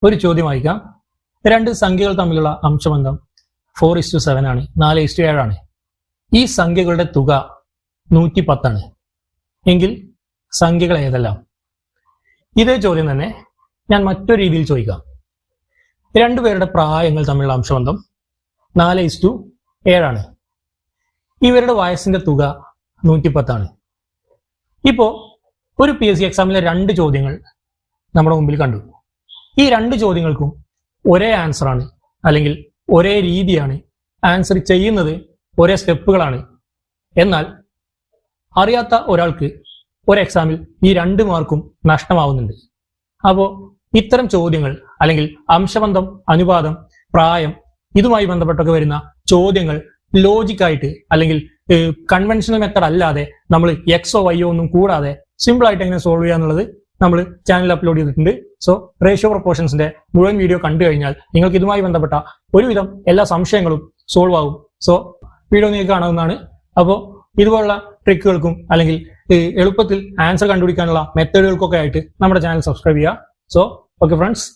ഒരു ചോദ്യം വായിക്കാം. രണ്ട് സംഖ്യകൾ തമ്മിലുള്ള അംശബന്ധം 4:7 ആണ്, 4:7 ആണ്. ഈ സംഖ്യകളുടെ തുക 110 ആണ്. എങ്കിൽ സംഖ്യകൾ ഏതെല്ലാം? ഇതേ ചോദ്യം തന്നെ ഞാൻ മറ്റൊരു രീതിയിൽ ചോദിക്കാം. രണ്ടുപേരുടെ പ്രായങ്ങൾ തമ്മിലുള്ള അംശബന്ധം 4:7 ആണ്. ഇവരുടെ വയസ്സിന്റെ തുക 110 ആണ്. ഇപ്പോ ഒരു PSC എക്സാമിലെ രണ്ട് ചോദ്യങ്ങൾ നമ്മുടെ മുമ്പിൽ കണ്ടു. ഈ രണ്ട് ചോദ്യങ്ങൾക്കും ഒരേ ആൻസർ ആണ്, അല്ലെങ്കിൽ ഒരേ രീതിയാണ്, ആൻസർ ചെയ്യുന്നത് ഒരേ സ്റ്റെപ്പുകളാണ്. എന്നാൽ അറിയാത്ത ഒരാൾക്ക് ഒരു എക്സാമിൽ ഈ 2 മാർക്കും നഷ്ടമാവുന്നുണ്ട്. അപ്പോൾ ഇത്തരം ചോദ്യങ്ങൾ, അല്ലെങ്കിൽ അംശബന്ധം, അനുപാതം, പ്രായം, ഇതുമായി ബന്ധപ്പെട്ടൊക്കെ വരുന്ന ചോദ്യങ്ങൾ ലോജിക്കായിട്ട്, അല്ലെങ്കിൽ കൺവെൻഷണൽ മെത്തഡ് അല്ലാതെ നമ്മൾ എക്സോ വൈയോ ഒന്നും കൂടാതെ സിമ്പിൾ ആയിട്ട് എങ്ങനെ സോൾവ് ചെയ്യുക എന്നുള്ളത് നമ്മൾ ചാനലിൽ അപ്ലോഡ് ചെയ്തിട്ടുണ്ട്. സോ റേഷ്യോ പ്രൊപ്പോർഷൻസിന്റെ മുഴുവൻ വീഡിയോ കണ്ടു കഴിഞ്ഞാൽ നിങ്ങൾക്ക് ഇതുമായി ബന്ധപ്പെട്ട ഒരുവിധം എല്ലാ സംശയങ്ങളും സോൾവ് ആകും. സോ വീഡിയോ നിങ്ങൾക്ക് കാണാവുന്നതാണ്. അപ്പോൾ ഇതുപോലുള്ള ട്രിക്കുകൾക്കും അല്ലെങ്കിൽ എളുപ്പത്തിൽ ആൻസർ കണ്ടുപിടിക്കാനുള്ള മെത്തേഡുകൾക്കൊക്കെ ആയിട്ട് നമ്മുടെ ചാനൽ സബ്സ്ക്രൈബ് ചെയ്യുക. So okay friends.